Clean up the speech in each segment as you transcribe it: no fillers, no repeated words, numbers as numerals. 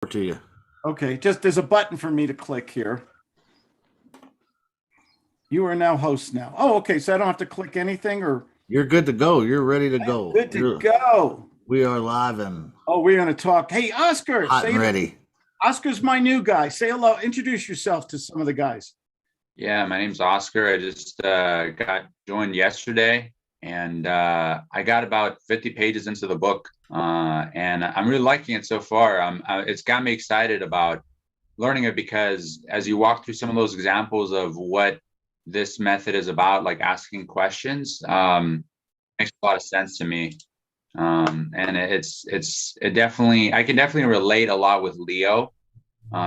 To you. Okay, just there's a button for me to click here. You are now host now. Oh, okay, so I don't have to click anything, or You're good to go. You're ready to go. good to go. We are live and we're going to talk. Hey, Oscar, hot and ready. Oscar's my new guy. Say hello. Introduce yourself to some of the guys. Yeah, my name's Oscar. I just got joined yesterday, and I got about 50 pages into the book, and I'm really liking it so far. It's got me excited about learning it, because as you walk through some of those examples of what this method is about, like asking questions, makes a lot of sense to me. And it definitely, I can definitely relate a lot with Leo.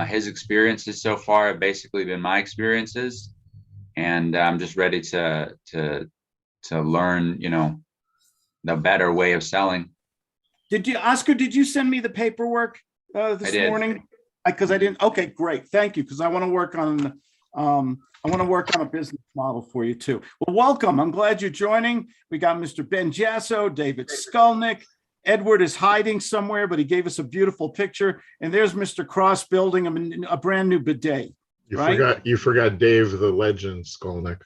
His experiences so far have basically been my experiences, and I'm just ready to learn, the better way of selling. Oscar, did you send me the paperwork this morning? Because I didn't. Okay, great. Thank you. Because I want to work on a business model for you too. Well, welcome. I'm glad you're joining. We got Mr. Ben Jasso, David Skulnick. Edward is hiding somewhere, but he gave us a beautiful picture. And there's Mr. Cross building a brand new bidet. You forgot Dave the Legend Skulnick.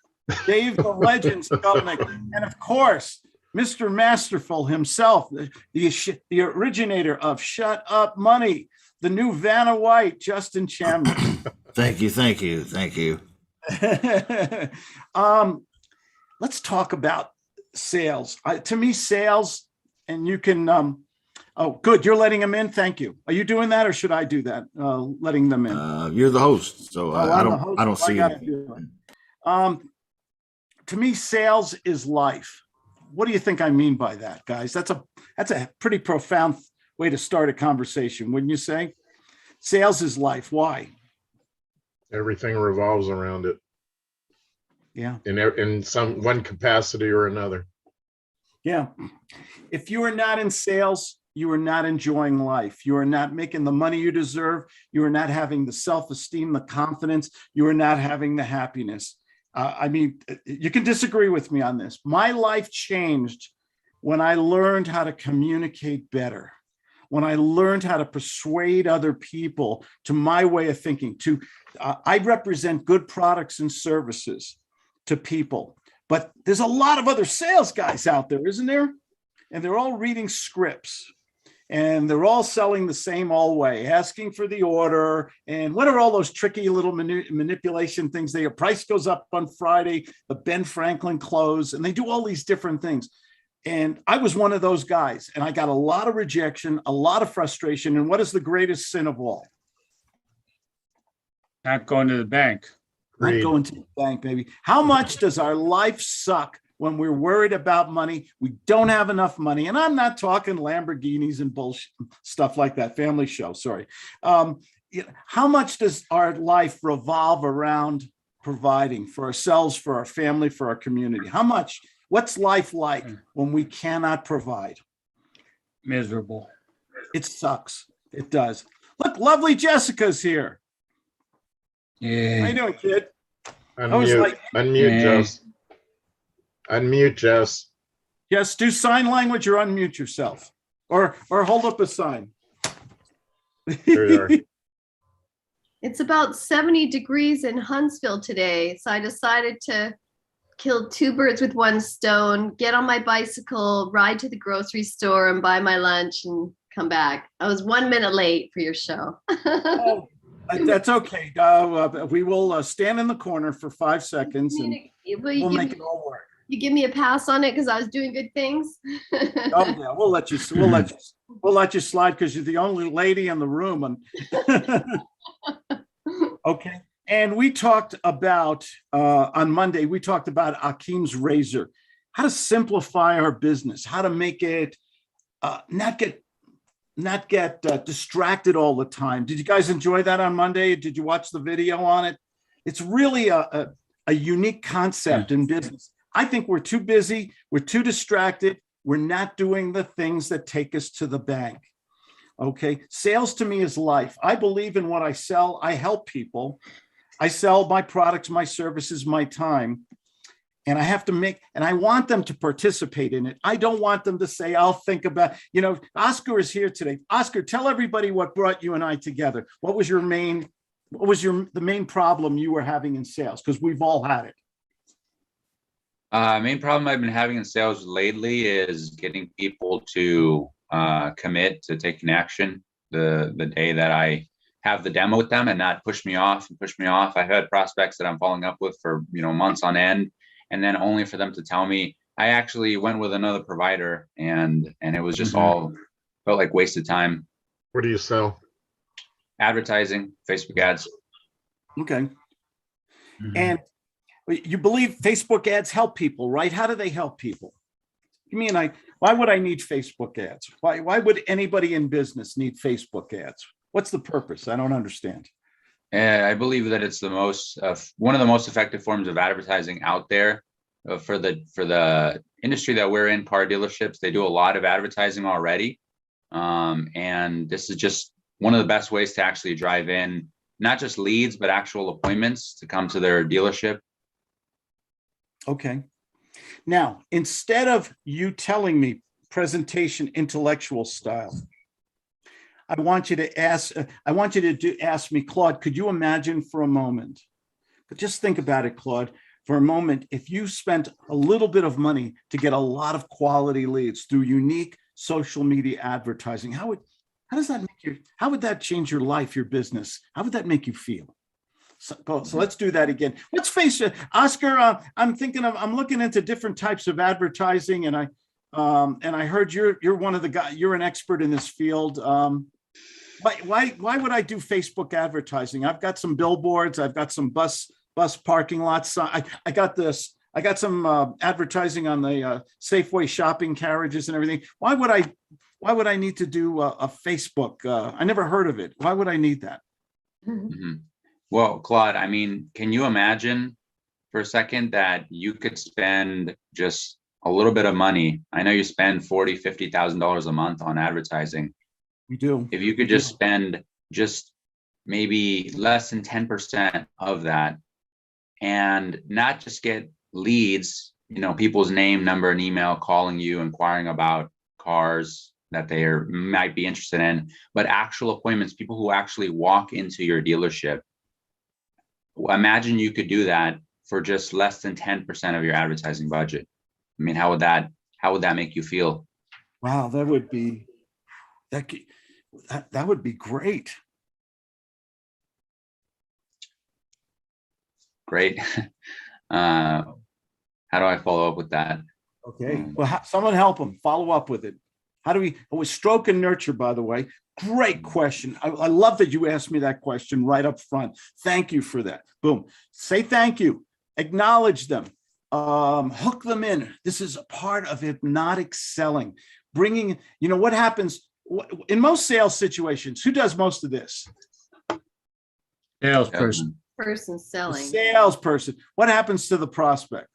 Dave the Legend Skulnick. And of course, Mr. Masterful himself, the originator of Shut Up Money, the new Vanna White, Justin Chambers. Thank you. Let's talk about sales. To me, sales, and you can, oh, good. You're letting them in. Thank you. Are you doing that, or should I do that? Letting them in. You're the host, so I don't see it. To me, sales is life. What do you think I mean by that, guys? That's a pretty profound way to start a conversation, wouldn't you say? Sales is life. Why? Everything revolves around it. Yeah. In one capacity or another. Yeah. If you are not in sales, you are not enjoying life. You are not making the money you deserve. You are not having the self-esteem, the confidence. You are not having the happiness. I mean, you can disagree with me on this. My life changed when I learned how to communicate better, when I learned how to persuade other people to my way of thinking. I represent good products and services to people, but there's a lot of other sales guys out there, isn't there? And they're all reading scripts, and they're all selling the same old way, asking for the order. And what are all those tricky little manipulation things? Their price goes up on Friday, the Ben Franklin close, and they do all these different things. And I was one of those guys, and I got a lot of rejection, a lot of frustration. And what is the greatest sin of all? Not going to the bank. Not going to the bank, baby. How much does our life suck when we're worried about money? We don't have enough money. And I'm not talking Lamborghinis and bullshit stuff like that. Family show, sorry. How much does our life revolve around providing for ourselves, for our family, for our community? How much? What's life like when we cannot provide? Miserable. It sucks. It does. Look, lovely Jessica's here. Yeah. How you doing, kid? Unmute, Jess. Unmute, Jess. Yes, do sign language or unmute yourself, or hold up a sign. There you are. It's about 70 degrees in Huntsville today, so I decided to kill two birds with one stone, get on my bicycle, ride to the grocery store and buy my lunch and come back. I was 1 minute late for your show. Oh, that's okay. We will stand in the corner for 5 seconds and we'll make it all work. You give me a pass on it because I was doing good things. Oh yeah, we'll let you slide because you're the only lady in the room. Okay. And we talked about on Monday, we talked about Akim's razor, how to simplify our business, how to make it not get distracted all the time. Did you guys enjoy that on Monday? Did you watch the video on it? It's really a unique concept in business. I think we're too busy. We're too distracted. We're not doing the things that take us to the bank. Okay. Sales to me is life. I believe in what I sell. I help people. I sell my products, my services, my time. and I have to and I want them to participate in it. I don't want them to say, I'll think about, Oscar is here today. Oscar, tell everybody what brought you and I together. What was the main problem you were having in sales? Because we've all had it. Main problem I've been having in sales lately is getting people to commit to taking action the day that I have the demo with them, and not push me off. I've had prospects that I'm following up with for months on end, and then only for them to tell me I actually went with another provider, and it was just all felt like wasted time. What do you sell? Advertising, Facebook ads. Okay. And you believe Facebook ads help people, right? How do they help people? You mean why would I need Facebook ads? Why would anybody in business need Facebook ads? What's the purpose? I don't understand. I believe that it's the most one of the most effective forms of advertising out there for the industry that we're in. Car dealerships, they do a lot of advertising already, and this is just one of the best ways to actually drive in not just leads but actual appointments to come to their dealership. Okay. Now, instead of you telling me presentation intellectual style, I want you to ask me, Claude, could you imagine for a moment, but just think about it, Claude, for a moment, if you spent a little bit of money to get a lot of quality leads through unique social media advertising, how would that change your life, your business? How would that make you feel? So let's do that again. Let's face it, Oscar. I'm looking into different types of advertising, and I heard you're one of the guys. You're an expert in this field. Why would I do Facebook advertising? I've got some billboards. I've got some bus parking lots. I got some advertising on the Safeway shopping carriages and everything. Why would I need to do a Facebook? I never heard of it. Why would I need that? Mm-hmm. Well, Claude, I mean, can you imagine for a second that you could spend just a little bit of money? I know you spend $40,000, $50,000 a month on advertising. We do. If you could just spend just maybe less than 10% of that, and not just get leads, people's name, number, and email calling you, inquiring about cars that they might be interested in, but actual appointments, people who actually walk into your dealership. Imagine you could do that for just less than 10% of your advertising budget. I mean, how would that make you feel? Wow, that would be great. Great. How do I follow up with that? Okay. Well, someone help them follow up with it. It was stroke and nurture, by the way. Great question. I love that you asked me that question right up front. Thank you for that. Boom. Say thank you. Acknowledge them. Hook them in. This is a part of hypnotic selling. Bringing, what happens in most sales situations? Who does most of this? Salesperson. Person selling. The salesperson. What happens to the prospect?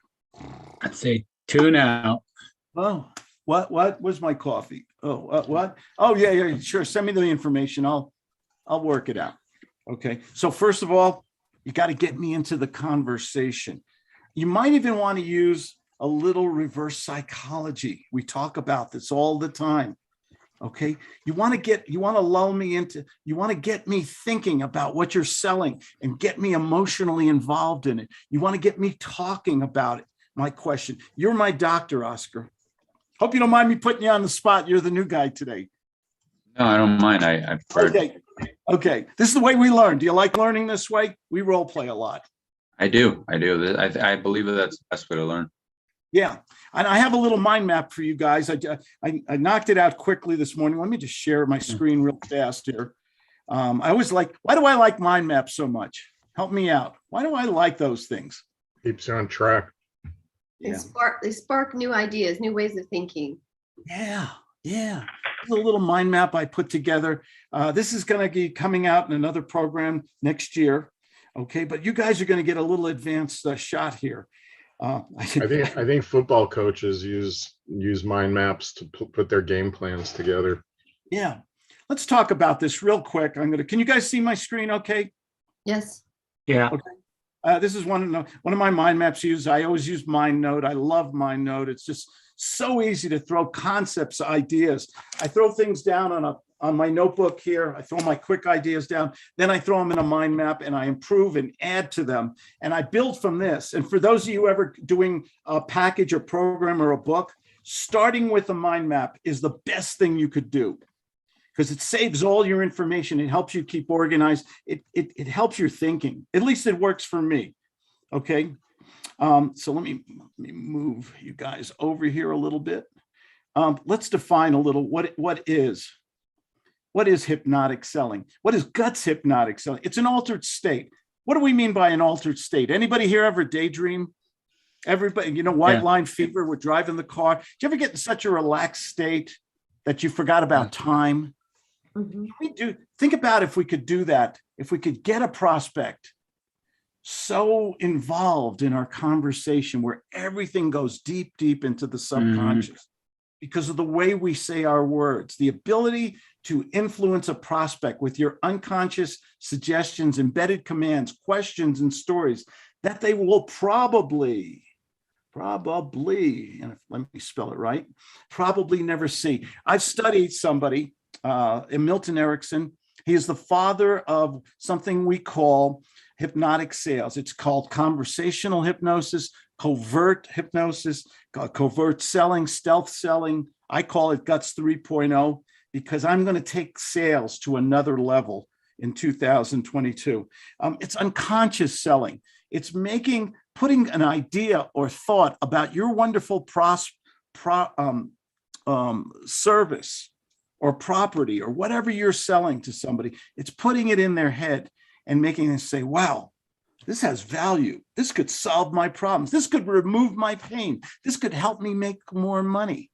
I'd say tune out. Oh, what? Where's my coffee? Oh, what? Oh, yeah, sure. Send me the information. I'll work it out. Okay. So first of all, you got to get me into the conversation. You might even want to use a little reverse psychology. We talk about this all the time. Okay. You want to get me thinking about what you're selling and get me emotionally involved in it. You want to get me talking about it. My question. You're my doctor, Oscar. Hope you don't mind me putting you on the spot. You're the new guy today. No, I don't mind. I've heard. Okay. This is the way we learn. Do you like learning this way? We role play a lot. I do. I believe that's the best way to learn. Yeah. And I have a little mind map for you guys. I knocked it out quickly this morning. Let me just share my screen real fast here. Why do I like mind maps so much? Help me out. Why do I like those things? Keeps you on track. Yeah. They spark new ideas, new ways of thinking. Yeah. This is a little mind map I put together. This is going to be coming out in another program next year. Okay. But you guys are going to get a little advanced shot here. I think football coaches use mind maps to put their game plans together. Yeah. Let's talk about this real quick. Can you guys see my screen okay? Yes. Yeah. Okay. This is one of my mind maps used. I always use MindNote. I love MindNote. It's just so easy to throw concepts, ideas. I throw things down on my notebook here. I throw my quick ideas down. Then I throw them in a mind map and I improve and add to them. And I build from this. And for those of you ever doing a package or program or a book, starting with a mind map is the best thing you could do, because it saves all your information. It helps you keep organized. It helps your thinking. At least it works for me. Okay. So let me move you guys over here a little bit. Let's define a little what is hypnotic selling? What is guts hypnotic selling? It's an altered state. What do we mean by an altered state? Anybody here ever daydream? Everybody, white line fever, we're driving the car. Did you ever get in such a relaxed state that you forgot about time? Mm-hmm. Think about if we could do that, if we could get a prospect so involved in our conversation where everything goes deep into the subconscious because of the way we say our words, the ability to influence a prospect with your unconscious suggestions, embedded commands, questions, and stories that they will probably, and let me spell it right, probably never see. I've studied somebody, Milton Erickson. He is the father of something we call hypnotic sales. It's called conversational hypnosis, covert hypnosis, covert selling, stealth selling. I call it Guts 3.0 because I'm going to take sales to another level in 2022. It's unconscious selling. It's putting an idea or thought about your wonderful service or property or whatever you're selling to somebody. It's putting it in their head and making them say, wow, this has value. This could solve my problems. This could remove my pain. This could help me make more money.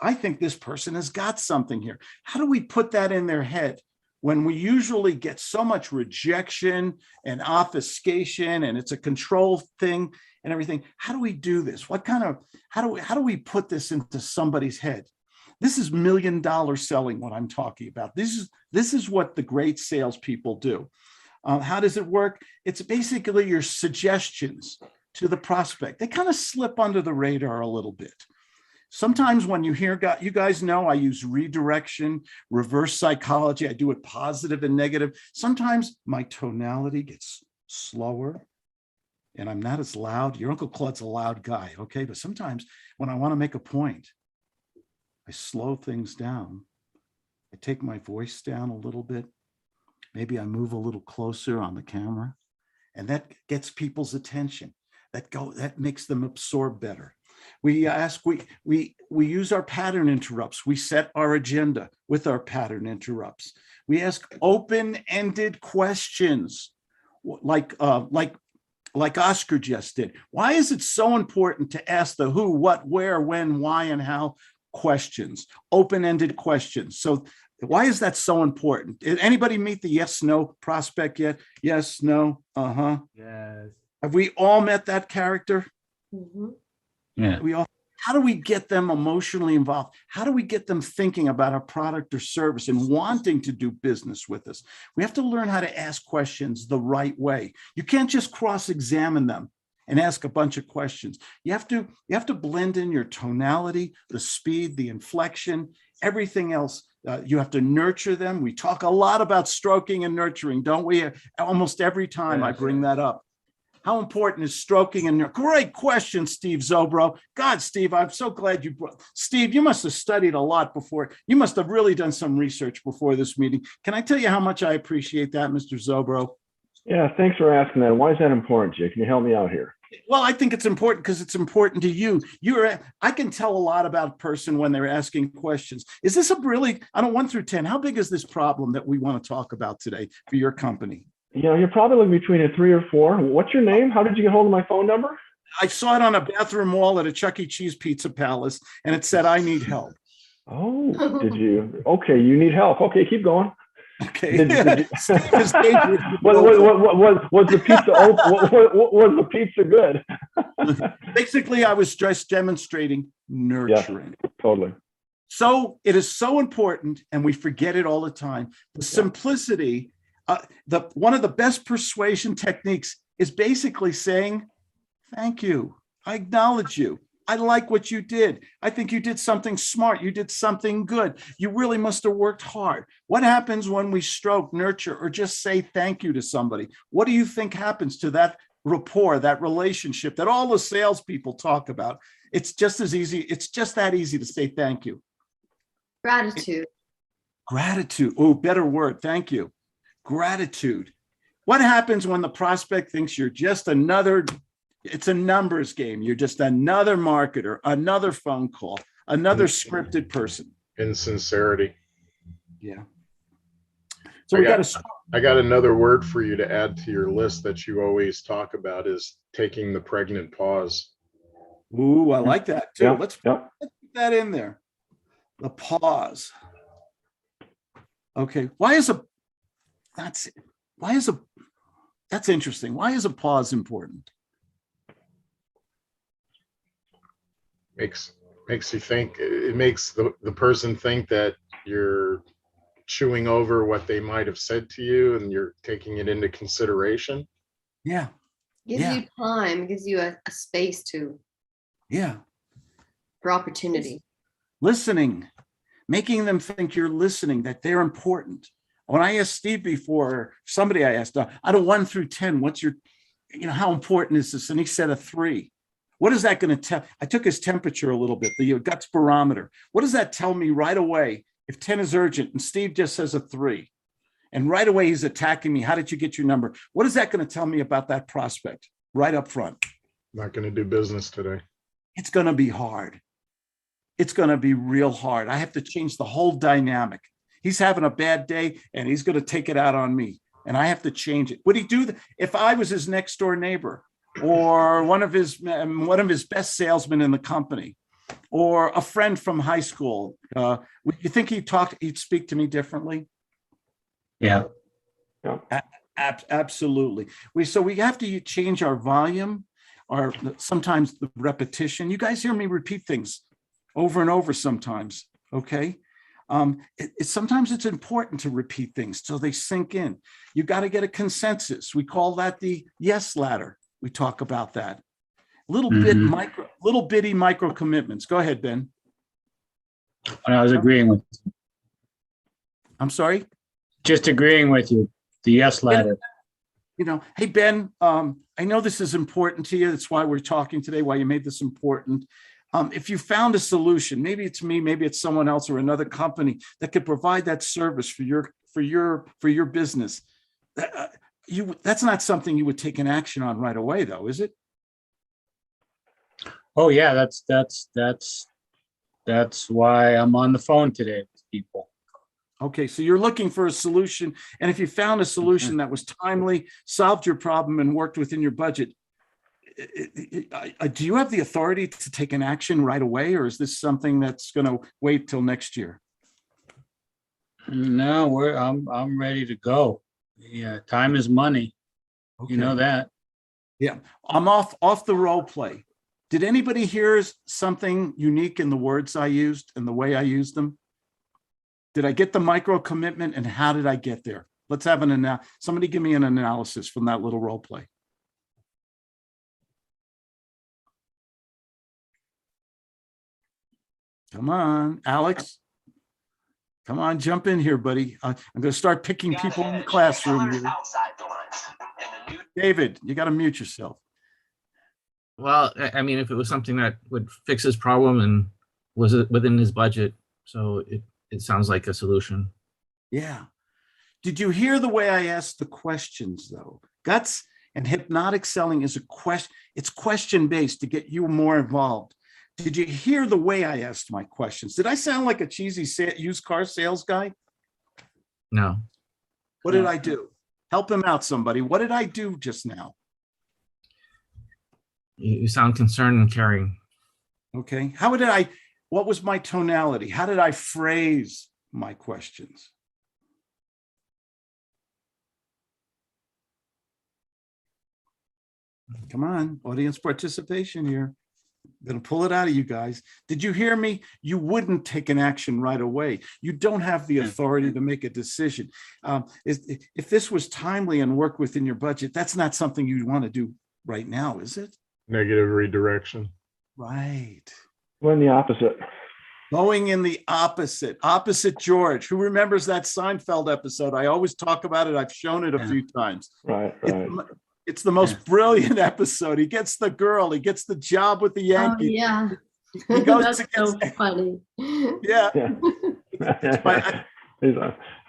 I think this person has got something here. How do we put that in their head when we usually get so much rejection and obfuscation and it's a control thing and everything? How do we do this? How do we put this into somebody's head? This is $1 million selling, what I'm talking about. This is what the great salespeople do. How does it work? It's basically your suggestions to the prospect. They kind of slip under the radar a little bit. Sometimes when you guys know I use redirection, reverse psychology. I do it positive and negative. Sometimes my tonality gets slower and I'm not as loud. Your Uncle Claude's a loud guy, okay? But sometimes when I want to make a point, I slow things down. I take my voice down a little bit. Maybe I move a little closer on the camera, and that gets people's attention. That makes them absorb better. We use our pattern interrupts. We set our agenda with our pattern interrupts. We ask open-ended questions, like Oscar just did. Why is it so important to ask the who, what, where, when, why, and how questions? Open-ended questions. So why is that so important? Did anybody meet the yes, no prospect yet? Yes, no, uh-huh. Yes. Have we all met that character? Mm-hmm. Yeah. How do we get them emotionally involved? How do we get them thinking about our product or service and wanting to do business with us? We have to learn how to ask questions the right way. You can't just cross-examine them and ask a bunch of questions. You have to blend in your tonality, the speed, the inflection, everything else. You have to nurture them. We talk a lot about stroking and nurturing, don't we? Almost every time I bring that up. How important is stroking and nurturing? Great question, Steve Zobro. God, Steve, I'm so glad you brought. Steve, you must have studied a lot before. You must have really done some research before this meeting. Can I tell you how much I appreciate that, Mr. Zobro? Yeah, thanks for asking that. Why is that important, Jay? Can you help me out here? Well, I think it's important because it's important to you. I can tell a lot about a person when they're asking questions. Is this I don't 1 through 10, how big is this problem that we want to talk about today for your company? You're probably between a 3 or 4. What's your name? How did you get hold of my phone number? I saw it on a bathroom wall at a Chuck E. Cheese Pizza Palace, and it said, I need help. Oh, did you? Okay, you need help. Okay, keep going. Okay. Did you, Steve is dangerous. was the pizza was the pizza good? Basically, I was just demonstrating nurturing. Yeah, totally. So it is so important, and we forget it all the time. The simplicity, one of the best persuasion techniques is basically saying, thank you. I acknowledge you. I like what you did. I think you did something smart. You did something good. You really must have worked hard. What happens when we stroke, nurture, or just say thank you to somebody? What do you think happens to that rapport, that relationship that all the salespeople talk about? It's just as easy. It's just that easy to say thank you. Gratitude. Gratitude. Oh, better word. Thank you. Gratitude. What happens when the prospect thinks you're just another, it's a numbers game. You're just another marketer, another phone call, another scripted person. Insincerity. Yeah. So we got to. I got another word for you to add to your list that you always talk about is taking the pregnant pause. Ooh, I like that too. Yeah, Let's yeah. put that in there. The pause. Okay. That's interesting. Why is a pause important? Makes you think. It makes the person think that you're chewing over what they might have said to you and you're taking it into consideration. Yeah. Gives you time, gives you a space for opportunity. Listening, making them think you're listening, that they're important. When I asked Steve before, somebody I asked, out of 1 through 10, what's your, how important is this? And he said a 3. What is that going to tell? I took his temperature a little bit, the guts barometer. What does that tell me right away? If 10 is urgent and Steve just says a 3, and right away he's attacking me. How did you get your number? What is that going to tell me about that prospect right up front? Not going to do business today. It's going to be hard. It's going to be real hard. I have to change the whole dynamic. He's having a bad day and he's going to take it out on me. And I have to change it. Would he do that if I was his next door neighbor or one of his best salesmen in the company or a friend from high school? Would you think he'd speak to me differently? Yeah. Absolutely. So we have to change our volume, or sometimes the repetition. You guys hear me repeat things over and over sometimes. Okay. Sometimes it's important to repeat things so they sink in. You got to get a consensus. We call that the yes ladder. We talk about that. Little bitty micro commitments. Go ahead, Ben. And I was agreeing with you. I'm sorry. Just agreeing with you. The yes ladder. Hey, Ben, I know this is important to you. That's why we're talking today, why you made this important. If you found a solution, maybe it's me, maybe it's someone else or another company that could provide that service for your business. That's not something you would take an action on right away, though, is it? Oh yeah, that's why I'm on the phone today with people. Okay, so you're looking for a solution, and if you found a solution that was timely, solved your problem, and worked within your budget, do you have the authority to take an action right away, or is this something that's going to wait till next year? No, I'm ready to go. Yeah, time is money. Okay. You know that. Yeah, I'm off the role play. Did anybody hear something unique in the words I used and the way I used them? Did I get the micro commitment, and how did I get there? Let's have somebody give me an analysis from that little role play. Come on, Alex. Come on, jump in here, buddy. I'm going to start picking people in the classroom here. David, you got to mute yourself. Well, I mean, if it was something that would fix his problem and was it within his budget, so it sounds like a solution. Yeah. Did you hear the way I asked the questions, though? Guts and hypnotic selling is it's question-based to get you more involved. Did you hear the way I asked my questions? Did I sound like a cheesy used car sales guy? No. What did I do? Help him out, somebody. What did I do just now? You sound concerned and caring. Okay. What was my tonality? How did I phrase my questions? Come on, audience participation here. I'm going to pull it out of you guys. Did you hear me? You wouldn't take an action right away. You don't have the authority to make a decision. If this was timely and work within your budget, that's not something you want to do right now, is it? Negative redirection. Right. We're in the opposite. Going in the opposite George. Who remembers that Seinfeld episode? I always talk about it. I've shown it a few times. Right. It's the most brilliant episode. He gets the girl. He gets the job with the Yankees. Oh, yeah. He goes That's so funny. Yeah.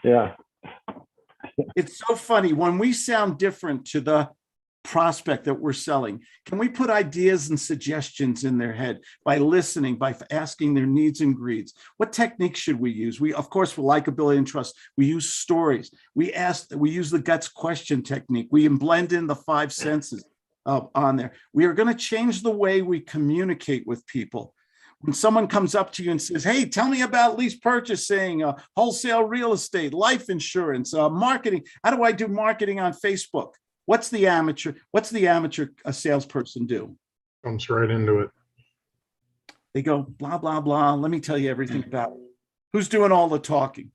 Yeah. It's so funny when we sound different to the prospect that we're selling. Can we put ideas and suggestions in their head by listening, by asking their needs and greeds? What techniques should we use? We, of course, for likability and trust, we use stories. We use the guts question technique. We blend in the 5 senses on there. We are going to change the way we communicate with people. When someone comes up to you and says, hey, tell me about lease purchasing, wholesale real estate, life insurance, marketing. How do I do marketing on Facebook? What's the amateur salesperson do? Comes right into it. They go, blah, blah, blah. Let me tell you everything about it. Who's doing all the talking?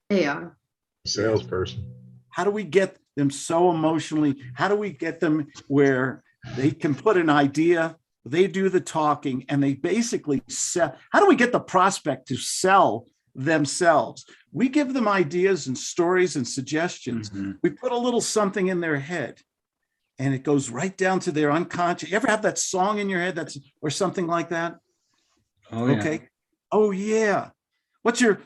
They are. Salesperson. How do we get them so emotionally? How do we get them where they can put an idea, they do the talking, and they basically sell? How do we get the prospect to sell themselves? We give them ideas and stories and suggestions. Mm-hmm. We put a little something in their head and it goes right down to their unconscious. You ever have that song in your head or something like that? Oh, yeah. Okay. Oh yeah. What's your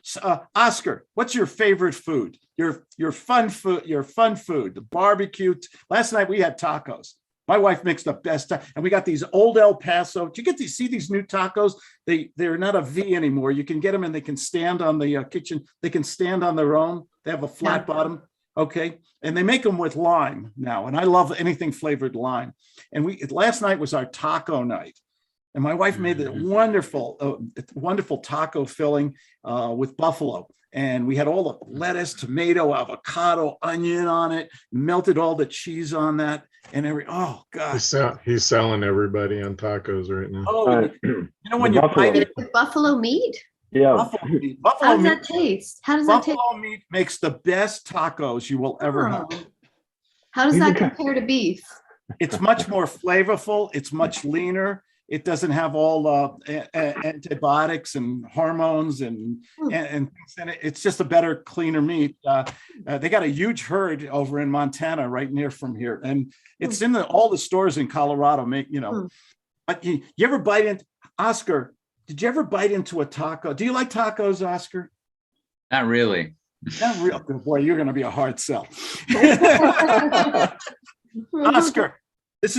Oscar? What's your favorite food? Your fun food, the barbecue. Last night we had tacos. My wife makes the best, and we got these old El Paso. Do you see these new tacos? They're not a V anymore. You can get them, and they can stand on the kitchen. They can stand on their own. They have a flat bottom, okay, and they make them with lime now. And I love anything flavored lime. And last night was our taco night, and my wife made the wonderful taco filling with buffalo. And we had all the lettuce, tomato, avocado, onion on it, melted all the cheese on that. And oh gosh. He's selling everybody on tacos right now. Oh, you know when you bite it with buffalo meat? Yeah. Buffalo meat. How does that taste? How does that taste? Buffalo meat makes the best tacos you will ever have. How does that compare to beef? It's much more flavorful. It's much leaner. It doesn't have all antibiotics and hormones and it's just a better, cleaner meat. They got a huge herd over in Montana, right near from here, and it's in all the stores in Colorado. But you ever bite into Oscar? Did you ever bite into a taco? Do you like tacos, Oscar? Not really. Not real. Boy, you're going to be a hard sell. Oscar.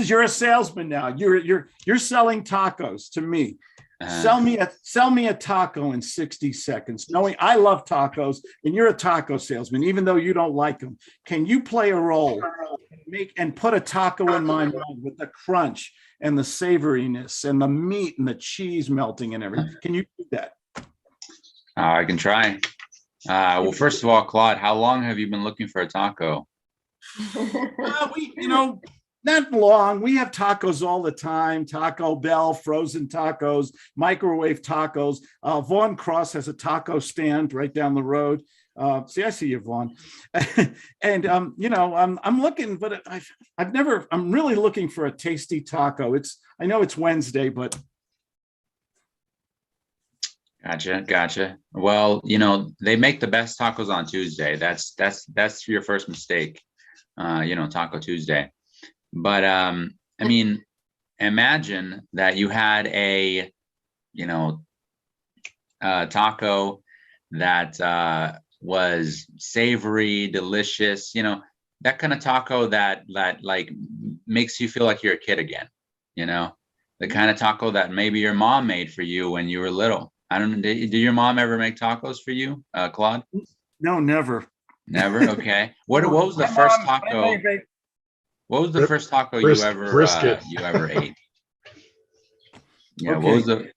You're a salesman now. You're selling tacos to me. Sell me a taco in 60 seconds. Knowing I love tacos and you're a taco salesman, even though you don't like them. Can you play a role and put a taco in my mind with the crunch and the savoriness and the meat and the cheese melting and everything? Can you do that? I can try. Well, first of all, Claude, how long have you been looking for a taco? Not long. We have tacos all the time. Taco Bell, frozen tacos, microwave tacos. Vaughn Cross has a taco stand right down the road. I see you, Vaughn. And I'm looking, but I'm really looking for a tasty taco. I know it's Wednesday, but. Gotcha. Well, they make the best tacos on Tuesday. That's your first mistake. Taco Tuesday. But imagine that you had a taco that was savory, delicious, that kind of taco that like makes you feel like you're a kid again, the kind of taco that maybe your mom made for you when you were little. I don't know. Did your mom ever make tacos for you, Claude? No, never. Never. Okay. What was the first taco? What was the first taco you ever ate? Yeah. Okay. What was the?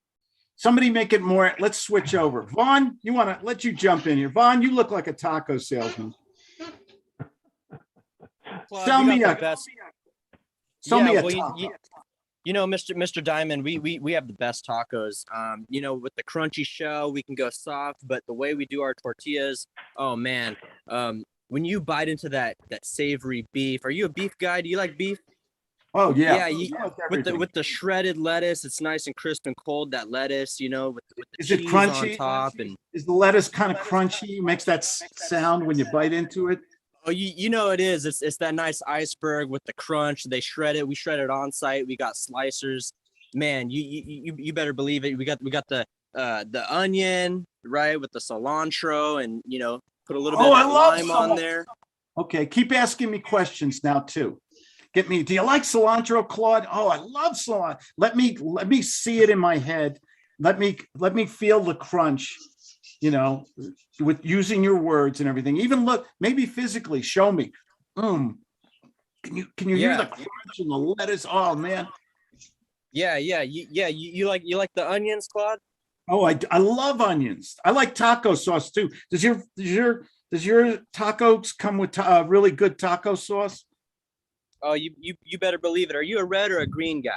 Somebody make it more. Let's switch over. Vaughn, let you jump in here. Vaughn, you look like a taco salesman. Sell me a taco. Mr. Diamond, we have the best tacos. With the crunchy shell, we can go soft, but the way we do our tortillas, oh man. When you bite into that savory beef, are you a beef guy? Do you like beef? Oh yeah. With the shredded lettuce, it's nice and crisp and cold. That lettuce, with the Is it cheese crunchy? on top, and Is the lettuce kind of crunchy? Makes that sound when you bite into it? oh, it is. It's that nice iceberg with the crunch. They shred it. We shred it on site. We got slicers. Man, you better believe it. We got the onion, right, with the cilantro, and put a little bit of lime on there. Okay, keep asking me questions now too. Do you like cilantro, Claude? Oh, I love cilantro. Let me see it in my head. Let me feel the crunch, with using your words and everything. Even look, maybe physically, show me. Can you hear the crunch and the lettuce? Oh man. Yeah. You like the onions, Claude? Oh, I love onions. I like taco sauce too. Does your tacos come with really good taco sauce? Oh, you better believe it. Are you a red or a green guy?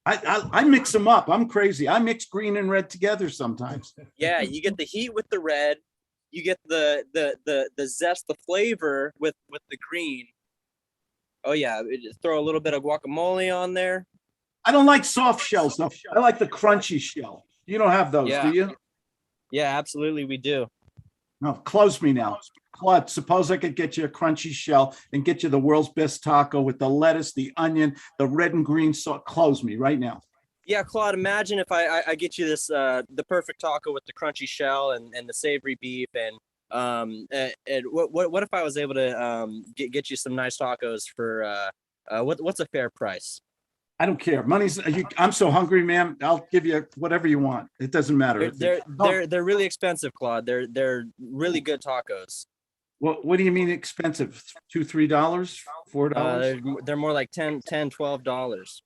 I mix them up. I'm crazy. I mix green and red together sometimes. Yeah, you get the heat with the red. You get the zest, the flavor with the green. Oh yeah, just throw a little bit of guacamole on there. I don't like soft shells though. I like the crunchy shell. You don't have those, do you? Yeah, absolutely, we do. No, close me now. Claude, suppose I could get you a crunchy shell and get you the world's best taco with the lettuce, the onion, the red and green sauce. Close me right now. Yeah, Claude, imagine if I get you this the perfect taco with the crunchy shell and the savory beef and what if I was able to get you some nice tacos for what's a fair price? I don't care. I'm so hungry, man. I'll give you whatever you want. It doesn't matter. They're really expensive, Claude. They're really good tacos. What do you mean expensive? $2, $3, $4? They're more like $10, $12.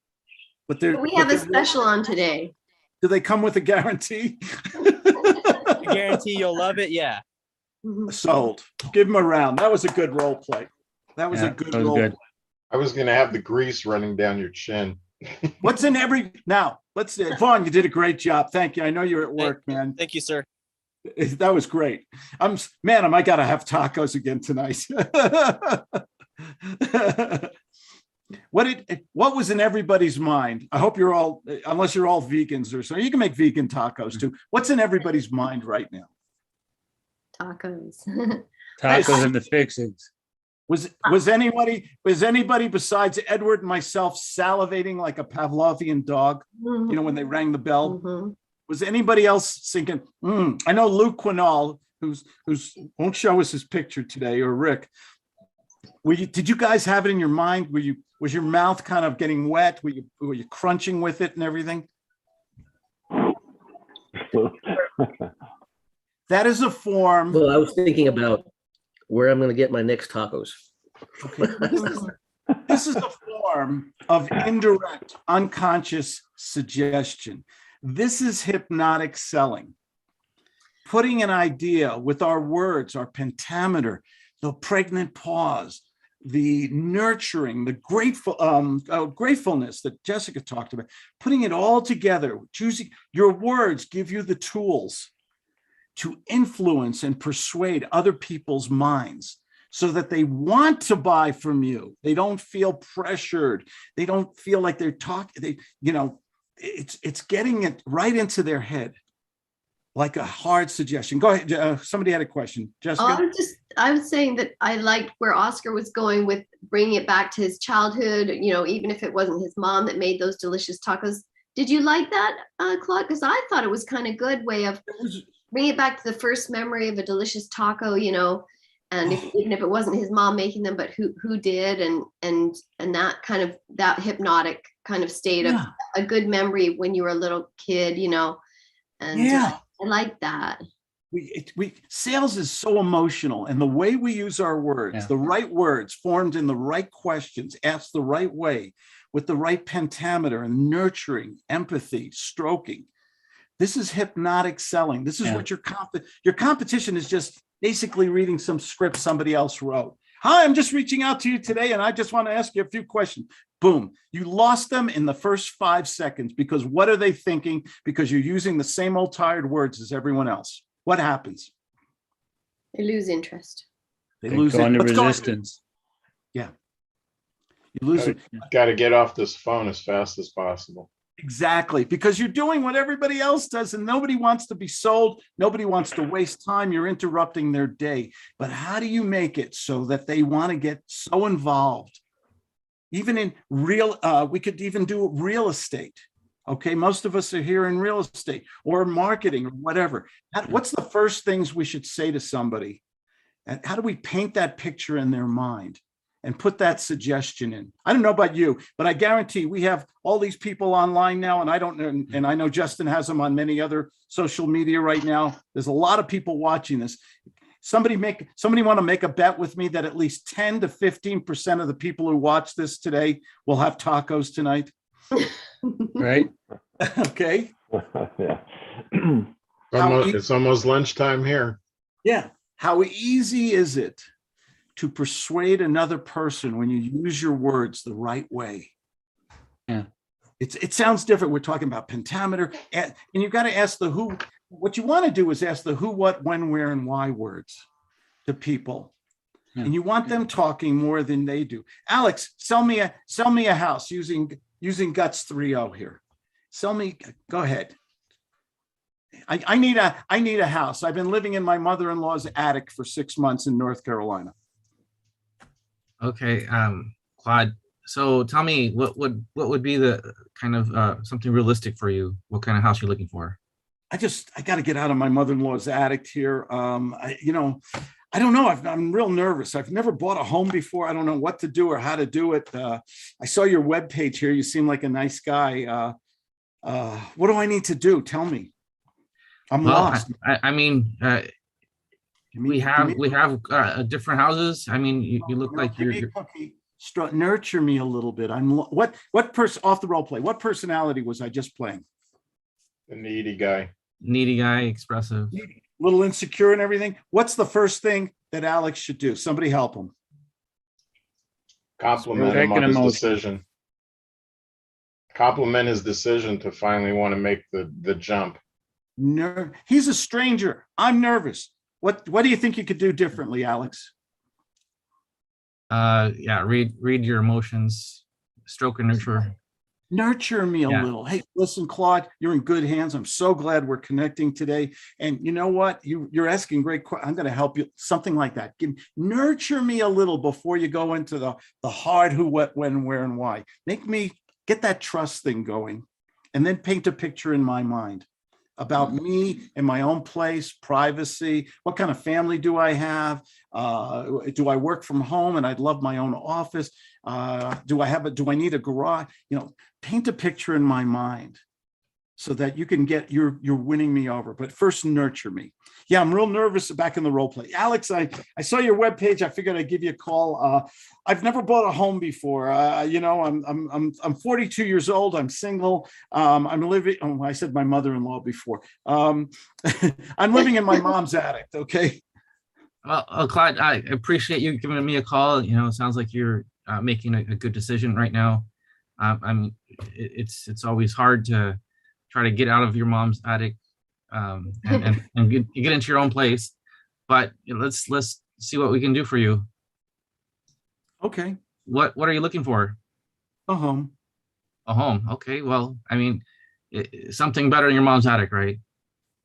But we have a special on today. Do they come with a guarantee? I guarantee you'll love it. Yeah. Sold. Give them a round. That was a good role play. That was a good role play. I was going to have the grease running down your chin. What's in every now? Let's see. Vaughn, you did a great job. Thank you. I know you're at work, man. Thank you, sir. That was great. I got to have tacos again tonight. What was in everybody's mind? I hope you're all, unless you're all vegans or so, you can make vegan tacos too. What's in everybody's mind right now? Tacos. Tacos and the fixings. Was anybody besides Edward and myself salivating like a Pavlovian dog? Mm-hmm. When they rang the bell. Mm-hmm. Was anybody else thinking? I know Luke Quinall, who's won't show us his picture today, or Rick. Did you guys have it in your mind? Was your mouth kind of getting wet? Were you crunching with it and everything? That is a form. Well, I was thinking about where I'm going to get my next tacos. Okay. This is a form of indirect, unconscious suggestion. This is hypnotic selling. Putting an idea with our words, our pentameter, the pregnant pause, the nurturing, the gratefulness that Jessica talked about, putting it all together, choosing your words give you the tools to influence and persuade other people's minds so that they want to buy from you. They don't feel pressured. They don't feel like they're talking, it's getting it right into their head, like a hard suggestion. Go ahead. Somebody had a question. Jessica? I was saying that I liked where Oscar was going with bringing it back to his childhood, even if it wasn't his mom that made those delicious tacos. Did you like that, Claude? Because I thought it was kind of good way of bringing it back to the first memory of a delicious taco, and even if it wasn't his mom making them, but who did, and that kind of, that hypnotic kind of state of a good memory when you were a little kid, and I like that. Sales is so emotional, and the way we use our words, the right words formed in the right questions, asked the right way, with the right pentameter and nurturing, empathy, stroking. This is hypnotic selling. This is what your competition is, just basically reading some script somebody else wrote. Hi, I'm just reaching out to you today, and I just want to ask you a few questions. Boom. You lost them in the first 5 seconds because what are they thinking? Because you're using the same old tired words as everyone else. What happens? They lose interest. They They lose go it. into Let's go. resistance. Yeah. You lose it. Got to get off this phone as fast as possible. Exactly. Because you're doing what everybody else does and nobody wants to be sold. Nobody wants to waste time. You're interrupting their day. But how do you make it so that they want to get so involved? Even in we could even do real estate. Okay. Most of us are here in real estate or marketing or whatever. What's the first things we should say to somebody? And how do we paint that picture in their mind and put that suggestion in? I don't know about you, but I guarantee we have all these people online now, and I know Justin has them on many other social media right now. There's a lot of people watching this. Somebody want to make a bet with me that at least 10 to 15% of the people who watch this today will have tacos tonight? Right? Okay. Yeah. It's almost lunchtime here. Yeah. How easy is it to persuade another person when you use your words the right way? Yeah. It sounds different. We're talking about pentameter, and you've got to ask the who. What you want to do is ask the who, what, when, where, and why words to people. Yeah. And you want them talking more than they do. Alex, sell me a house using Guts 3.0 here. Go ahead. I need a house. I've been living in my mother-in-law's attic for 6 months in North Carolina. Okay, Claude. So tell me, what would be the kind of something realistic for you? What kind of house you're looking for? I got to get out of my mother-in-law's attic here. I don't know. I'm real nervous. I've never bought a home before. I don't know what to do or how to do it. I saw your webpage here. You seem like a nice guy. What do I need to do? Tell me. I'm lost. We have different houses. I mean, you look like you're nurture me a little bit. What person off the role play? What personality was I just playing? The needy guy. Needy guy, expressive. Little insecure and everything. What's the first thing that Alex should do? Somebody help him. Compliment him on his decision. Compliment his decision to finally want to make the jump. He's a stranger. I'm nervous. What do you think you could do differently, Alex? Yeah, read your emotions, stroke and nurture. Nurture me a little. Hey, listen, Claude, you're in good hands. I'm so glad we're connecting today. And you know what? You're asking great questions. I'm going to help you. Something like that. Nurture me a little before you go into the hard who, what, when, where, and why. Make me get that trust thing going, and then paint a picture in my mind about me and my own place, privacy. What kind of family do I have? Do I work from home and I'd love my own office? Do I need a garage? Paint a picture in my mind so that you can you're winning me over. But first, nurture me. Yeah, I'm real nervous back in the role play. Alex, I saw your webpage. I figured I'd give you a call. I've never bought a home before. I'm 42 years old. I'm single. I'm living. Oh, I said my mother-in-law before. I'm living in my mom's attic. Okay. Well, Claude, I appreciate you giving me a call. It sounds like you're making a good decision right now. It's always hard to try to get out of your mom's attic and get into your own place, but let's see what we can do for you. Okay. What are you looking for? A home. A home. Okay. Well, something better in your mom's attic, right?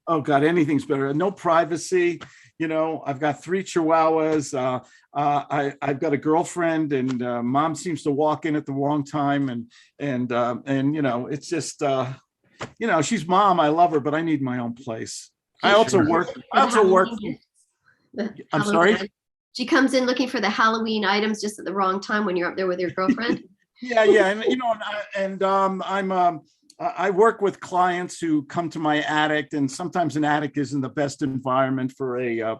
Oh God, anything's better. No privacy. I've got 3 Chihuahuas. I've got a girlfriend, and mom seems to walk in at the wrong time. And it's just, she's mom. I love her, but I need my own place. I also work. I'm sorry. She comes in looking for the Halloween items just at the wrong time when you're up there with your girlfriend. Yeah. And I work with clients who come to my attic, and sometimes an attic isn't the best environment for a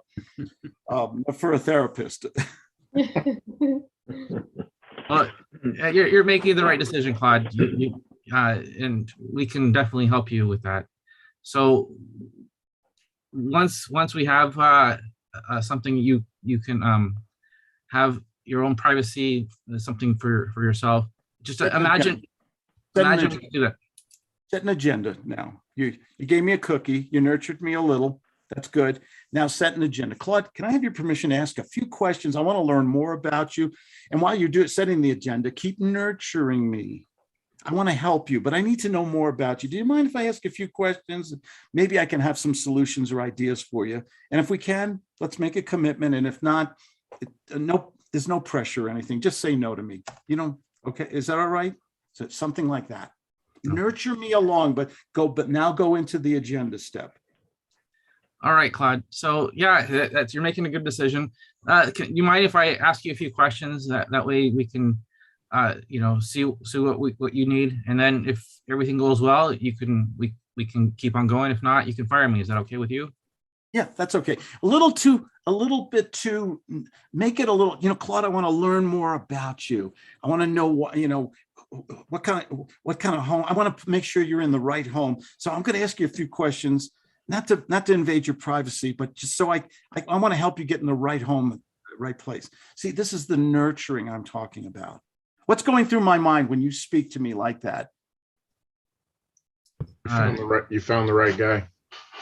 therapist. Well, you're making the right decision, Claude. And we can definitely help you with that. So once we have something you can have your own privacy, something for yourself. just Set an imagine, Set an imagine we agenda. could do that. Set an agenda now. You gave me a cookie. You nurtured me a little. That's good. Now set an agenda. Claude, can I have your permission to ask a few questions? I want to learn more about you. And while you're setting the agenda, keep nurturing me. I want to help you, but I need to know more about you. Do you mind if I ask a few questions? Maybe I can have some solutions or ideas for you. And if we can, let's make a commitment. And if not, no, there's no pressure or anything. Just say no to me. You know, okay. Is that all right? So something like that. Nurture me along, but now go into the agenda step. All right, Claude. So yeah, that's you're making a good decision. You mind if I ask you a few questions? That way we can, see what you need, and then if everything goes well, we can keep on going. If not, you can fire me. Is that okay with you? Yeah, that's okay. A little bit to make it a little, Claude, I want to learn more about you. I want to know what kind of home. I want to make sure you're in the right home. So I'm going to ask you a few questions, not to invade your privacy, but just so I want to help you get in the right home, right place. See, this is the nurturing I'm talking about. What's going through my mind when you speak to me like that? You found the right guy.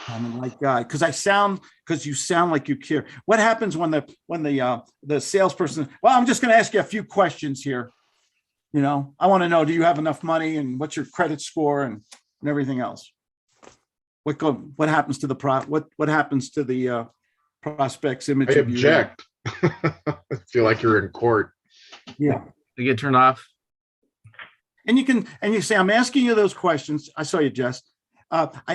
I'm the right guy because you sound like you care. What happens when the salesperson? Well, I'm just going to ask you a few questions here. I want to know: do you have enough money, and what's your credit score, and everything else? What happens to the prospect's image? I object. I feel like you're in court. Yeah. They get turned off. And you say, I'm asking you those questions. I saw you, Jess.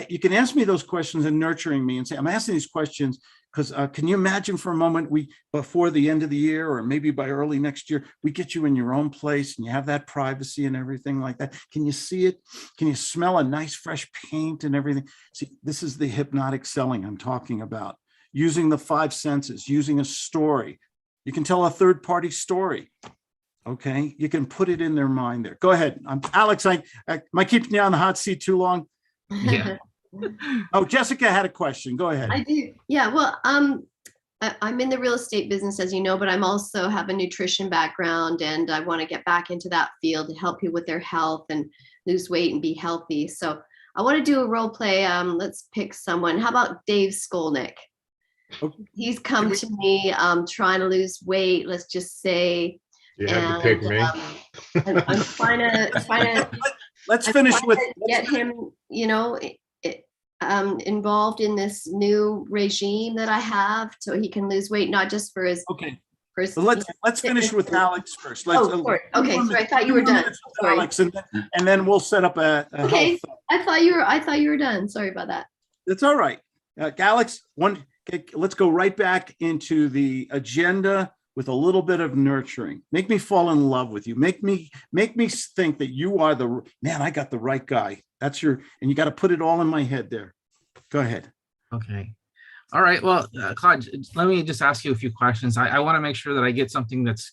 You can ask me those questions and nurturing me and say, I'm asking these questions because can you imagine for a moment before the end of the year or maybe by early next year, we get you in your own place and you have that privacy and everything like that. Can you see it? Can you smell a nice fresh paint and everything? See, this is the hypnotic selling I'm talking about. Using the 5 senses, using a story. You can tell a third-party story. Okay, you can put it in their mind there. Go ahead. Alex, am I keeping you on the hot seat too long? Yeah. Oh, Jessica had a question. Go ahead. I do. Yeah. Well, I'm in the real estate business, as you know, but I'm also have a nutrition background, and I want to get back into that field to help people with their health and lose weight and be healthy. So I want to do a role play. Let's pick someone. How about Dave Skolnick? Okay. He's come to me trying to lose weight. Let's just say. You have to pick me. I'm trying to. Let's finish with get him, involved in this new regime that I have, so he can lose weight, not just for his. Okay. For his, So let's finish with Alex first. Sorry. Okay, sorry, I thought you were done. Sorry. Alex, and then we'll set up a Okay, health. I thought you were done. Sorry about that. That's all right. Alex, let's go right back into the agenda with a little bit of nurturing. Make me fall in love with you. Make me think that you are the man. I got the right guy. And you got to put it all in my head there. Go ahead. Okay. All right. Well, Claude, let me just ask you a few questions. I want to make sure that I get something that's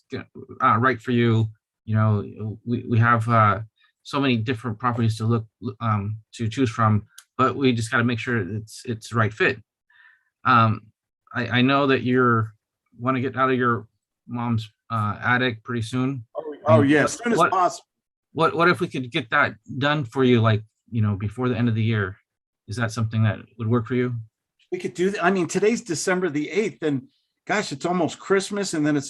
right for you. We have so many different properties to look to choose from, but we just got to make sure it's the right fit. I know that you want to get out of your mom's attic pretty soon. Oh yeah, as soon as possible. What if we could get that done for you, before the end of the year? Is that something that would work for you? We could do that. I mean, today's December the 8th, and gosh, it's almost Christmas, and then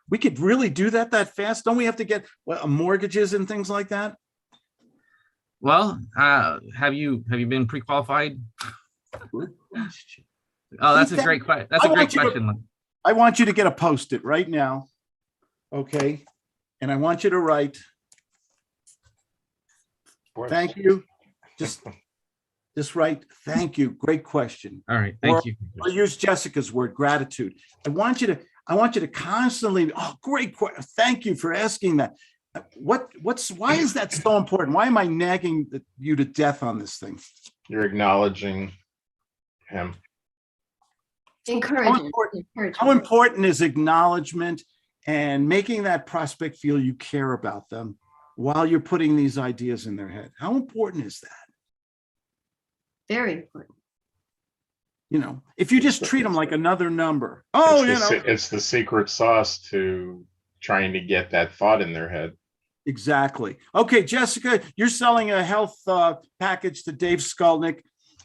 we could really do that fast? Don't we have to get mortgages and things like that? Well, have you been pre-qualified? Good question. Oh, that's a great question. That's a great question. I want you to get a Post-it right now. Okay. And I want you to write, thank you. Just write, thank you. Great question. All right. Thank you. I'll use Jessica's word, gratitude. I want you to constantly, great question. Thank you for asking that. Why is that so important? Why am I nagging you to death on this thing? You're acknowledging him. Encouragement. How important is acknowledgement and making that prospect feel you care about them while you're putting these ideas in their head? How important is that? Very important. If you just treat them like another number. It's the secret sauce to trying to get that thought in their head. Exactly. Okay, Jessica, you're selling a health package to Dave Skulnick,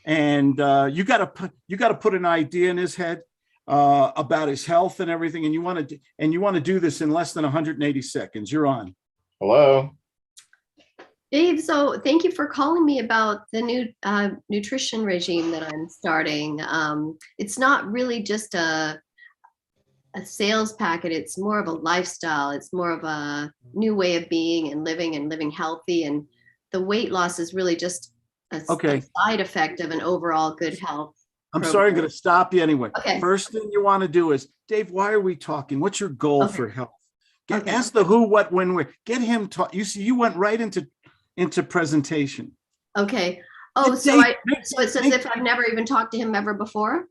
and you got to put an idea in his head about his health and everything, and you want to do this in less than 180 seconds. You're on. Hello. Dave, so thank you for calling me about the new nutrition regime that I'm starting. It's not really just a sales packet. It's more of a lifestyle. It's more of a new way of being and living healthy. And the weight loss is really just a side effect of an overall good health. I'm sorry, I'm going to stop you anyway. Okay. First thing you want to do is, Dave, why are we talking? What's your goal for health? Ask the who, what, when, where. Get him talk. You see, you went right into presentation. Okay. Oh, so it's as if I've never even talked to him ever before?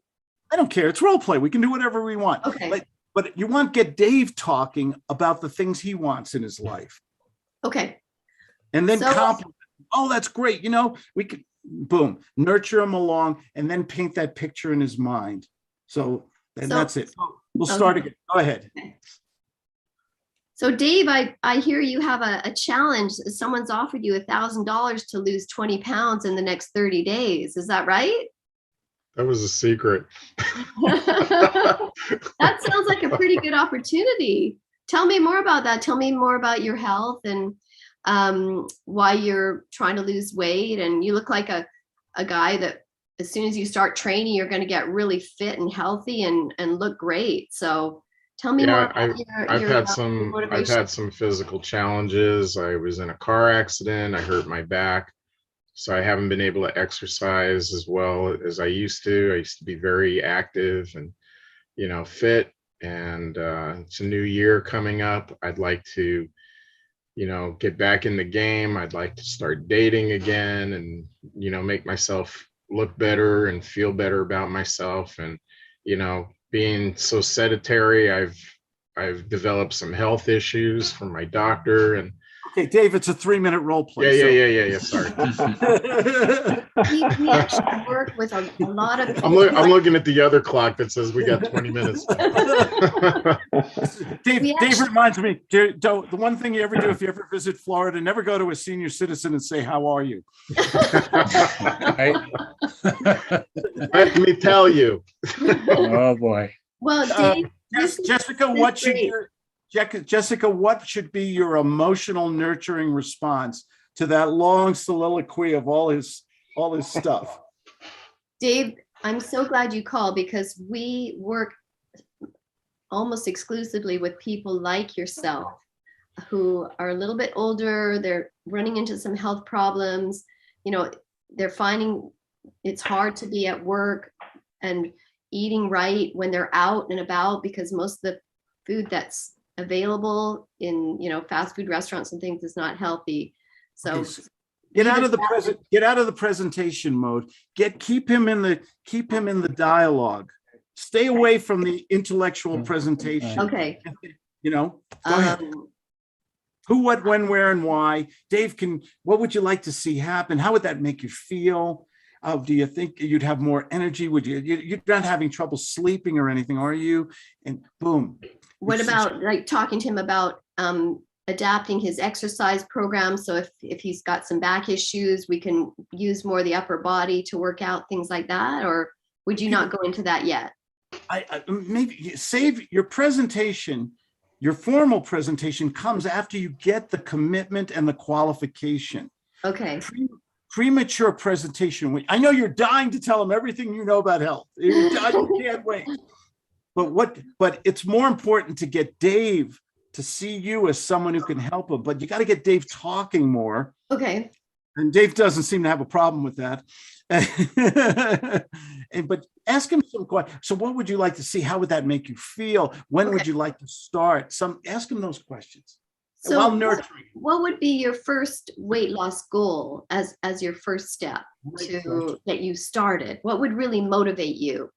I don't care. It's role play. We can do whatever we want. Okay. But you want to get Dave talking about the things he wants in his life. Okay. And then compliment. Oh, that's great. We could, boom, nurture him along and then paint that picture in his mind. So that's it. We'll start again. Go ahead. Okay. So Dave, I hear you have a challenge. Someone's offered you $1,000 to lose 20 pounds in the next 30 days. Is that right? That was a secret. That sounds like a pretty good opportunity. Tell me more about that. Tell me more about your health and why you're trying to lose weight. And you look like a guy that as soon as you start training, you're going to get really fit and healthy and look great. So tell me more about I've had some physical challenges. I was in a car accident. I hurt my back. So I haven't been able to exercise as well as I used to. I used to be very active and, fit. And it's a new year coming up. I'd like to, get back in the game. I'd like to start dating again and, make myself look better and feel better about myself. And, being so sedentary, I've developed some health issues from my doctor. And okay, Dave, it's a 3-minute role play. Yeah. Sorry. We actually work with a lot of people. I'm looking at the other clock that says we got 20 minutes. Dave reminds me, the one thing you ever do if you ever visit Florida, never go to a senior citizen and say, "How are you?" Let me tell you. Oh boy. Well, Dave, Jessica, what should be your emotional nurturing response to that long soliloquy of all his stuff? Dave, I'm so glad you called because we work almost exclusively with people like yourself who are a little bit older. They're running into some health problems. They're finding it's hard to be at work and eating right when they're out and about because most of the food that's available in fast food restaurants and things is not healthy. So get out of the presentation mode. Keep him in the dialogue. Stay away from the intellectual presentation. Okay. Go ahead. Who, what, when, where, and why. Dave, what would you like to see happen? How would that make you feel? Do you think you'd have more energy? You're not having trouble sleeping or anything, are you? And boom. What about talking to him about adapting his exercise program? So if he's got some back issues, we can use more of the upper body to work out, things like that? Or would you not go into that yet? I maybe save your presentation. Your formal presentation comes after you get the commitment and the qualification. Okay. Premature presentation. I know you're dying to tell them everything you know about health. You can't wait. But it's more important to get Dave to see you as someone who can help him. But you got to get Dave talking more. Okay. And Dave doesn't seem to have a problem with that. But ask him some questions. So what would you like to see? How would that make you feel? When would you like to start? Ask him those questions. So while nurturing. What would be your first weight loss goal as your first step to get you started? What would really motivate you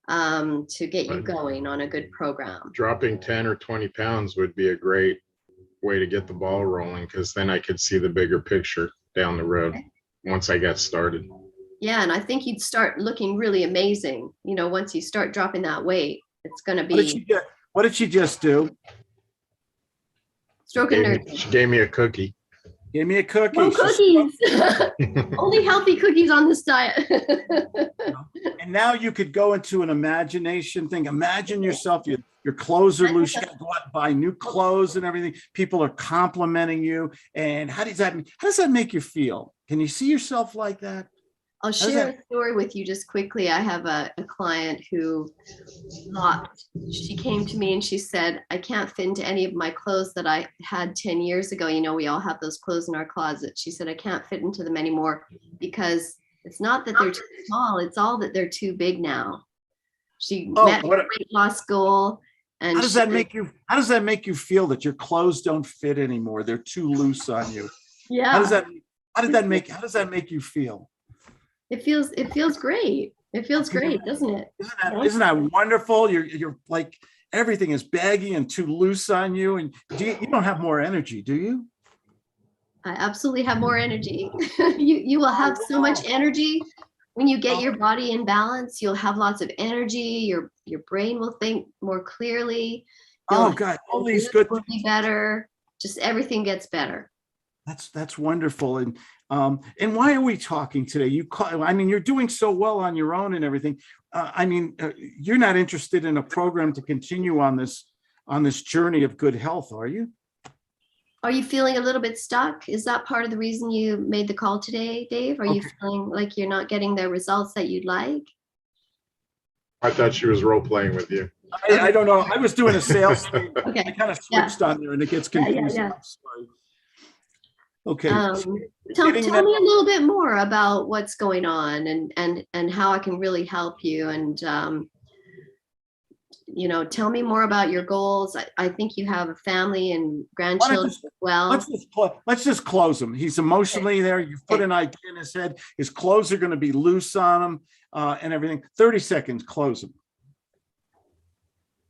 to get you going on a good program? Dropping 10 or 20 pounds would be a great way to get the ball rolling because then I could see the bigger picture down the road once I got started. Yeah, and I think you'd start looking really amazing. Once you start dropping that weight, it's going to be. What did she just do? Stroke a nerve. She gave me a cookie. Give me a cookie. No cookies. Only healthy cookies on this diet. And now you could go into an imagination thing. Imagine yourself, your clothes are loose. You got to go out and buy new clothes and everything. People are complimenting you. And how does that make you feel? Can you see yourself like that? I'll share a story with you just quickly. I have a client who she came to me and she said, I can't fit into any of my clothes that I had 10 years ago. You know, we all have those clothes in our closet. She said, I can't fit into them anymore because it's not that they're too small. It's all that they're too big now. She met a weight loss goal. And how does that make you feel that your clothes don't fit anymore? They're too loose on you. Yeah. How does that make you feel? It feels great. It feels great, doesn't it? Isn't that wonderful? You're like everything is baggy and too loose on you, and you don't have more energy, do you? I absolutely have more energy. You will have so much energy when you get your body in balance. You'll have lots of energy. Your brain will think more clearly. God, all these good will be better. Just everything gets better. That's wonderful. And why are we talking today? You're doing so well on your own and everything. You're not interested in a program to continue on this journey of good health, are you? Are you feeling a little bit stuck? Is that part of the reason you made the call today, Dave? Are you feeling like you're not getting the results that you'd like? I thought she was role playing with you. I don't know. I was doing a sales thing. Okay. I kind of switched on there and it gets confusing. Yeah. I'm sorry. Okay. Tell me a little bit more about what's going on and how I can really help you. And, tell me more about your goals. I think you have a family and grandchildren as well. Let's just close him. He's emotionally there. You've put an idea in his head. His clothes are going to be loose on him and everything. 30 seconds, close him.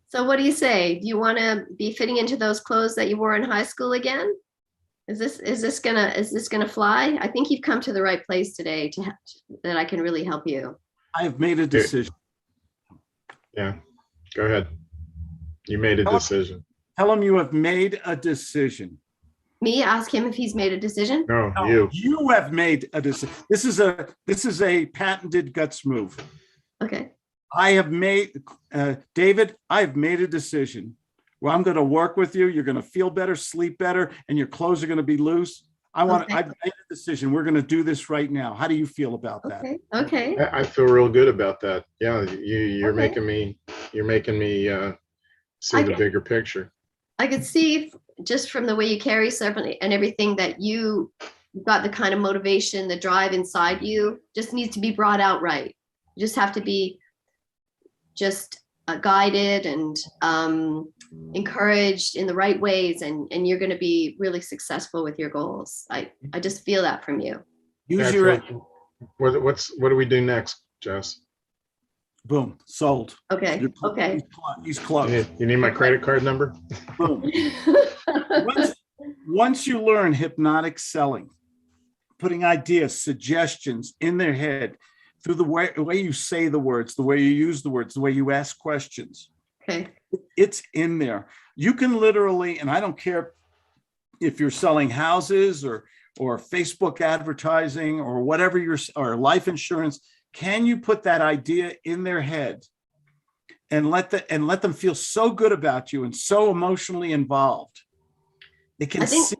So what do you say? Do you want to be fitting into those clothes that you wore in high school again? Is this gonna fly? I think you've come to the right place today that I can really help you. I have made a decision. Yeah, go ahead. You made a decision. Tell him you have made a decision. Me? Ask him if he's made a decision? No, you. You have made a decision. This is a patented guts move. Okay. David, I have made a decision. Well, I'm going to work with you. You're going to feel better, sleep better, and your clothes are going to be loose. I've made a decision. We're going to do this right now. How do you feel about that? Okay. I feel real good about that. Yeah, you're making me see the bigger picture. I could see just from the way you carry yourself and everything that you got the kind of motivation, the drive inside you just needs to be brought out right. You just have to be just guided and encouraged in the right ways, and you're going to be really successful with your goals. I just feel that from you. What do we do next, Jess? Boom, sold. Okay. He's close. You need my credit card number? Boom. Once you learn hypnotic selling, putting ideas, suggestions in their head through the way you say the words, the way you use the words, the way you ask questions. Okay. It's in there. You can literally, and I don't care if you're selling houses or Facebook advertising or whatever or life insurance, can you put that idea in their head and let them feel so good about you and so emotionally involved? They can see.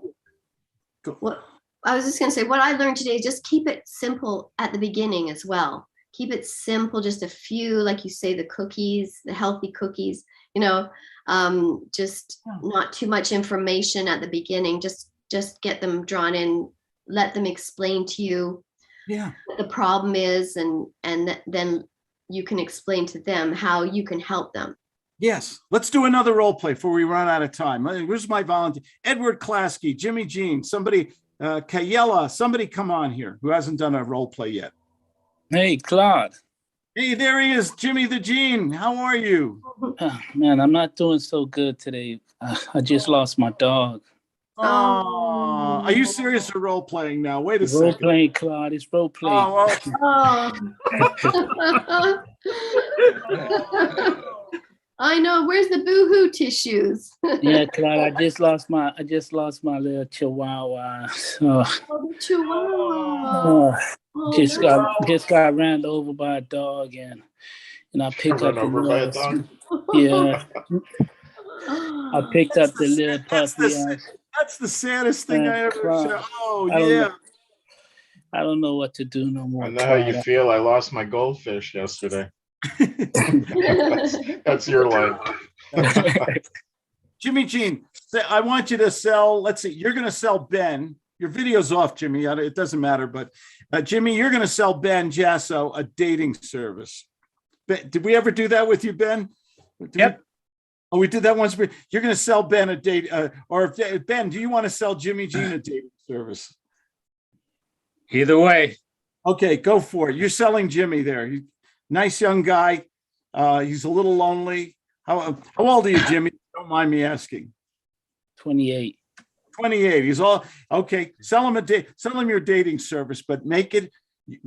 Well, I was just going to say, what I learned today is just keep it simple at the beginning as well. Keep it simple, just a few, like you say, the cookies, the healthy cookies, just not too much information at the beginning. Just get them drawn in, let them explain to you what the problem is, and then you can explain to them how you can help them. Yes. Let's do another role play before we run out of time. Where's my volunteer? Edward Klasky, Jimmy Jean, somebody, Kayela, somebody come on here who hasn't done a role play yet. Hey, Claude. Hey, there he is, Jimmy the Gene. How are you? Man, I'm not doing so good today. I just lost my dog. Oh, are you serious or role playing now? Wait a second. Role playing, Claude. It's role playing. Oh, I know. Where's the boohoo tissues? Yeah, Claude, I just lost my little chihuahua. So, Oh, the chihuahua. Oh, just got ran over by a dog, and I picked up Run the over by a little, dog. yeah, I picked up the little That's puppy. that's the saddest thing I ever said. Oh, I don't yeah. know. I don't know what to do no more. I know how you Claude. feel. I lost my goldfish yesterday. That's your line. Jimmy Jean, I want you to sell, let's see, you're going to sell Ben. Your video's off, Jimmy. It doesn't matter. But Jimmy, you're going to sell Ben Jasso a dating service. Did we ever do that with you, Ben? Yep. Oh, we did that once. You're going to sell Ben a date. Or Ben, do you want to sell Jimmy Jean a dating service? Either way. Okay, go for it. You're selling Jimmy there. Nice young guy. He's a little lonely. How old are you, Jimmy? Don't mind me asking. 28. 28. He's all okay. Sell him your dating service, but make it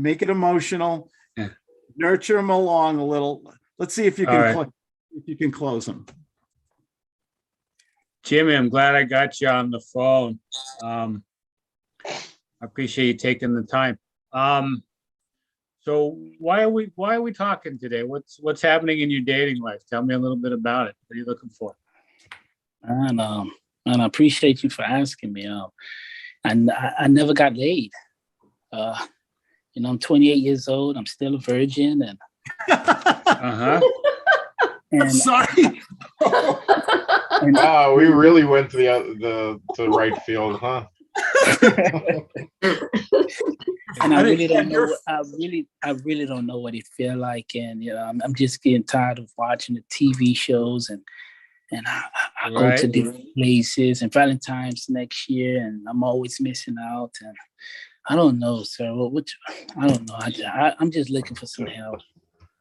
emotional. Yeah. Nurture him along a little. Let's see if you can close him. Jimmy, I'm glad I got you on the phone. I appreciate you taking the time. So why are we talking today? What's happening in your dating life? Tell me a little bit about it. What are you looking for? And I appreciate you for asking me. And I never got laid. I'm 28 years old. I'm still a virgin, and I'm sorry. Wow, we really went to the right field, huh? And I really don't know. I really don't know what it feels like, and I'm just getting tired of watching the TV shows, and I go to different places, and Valentine's next year, and I'm always missing out, and I don't know, sir. I don't know. I'm just looking for some help.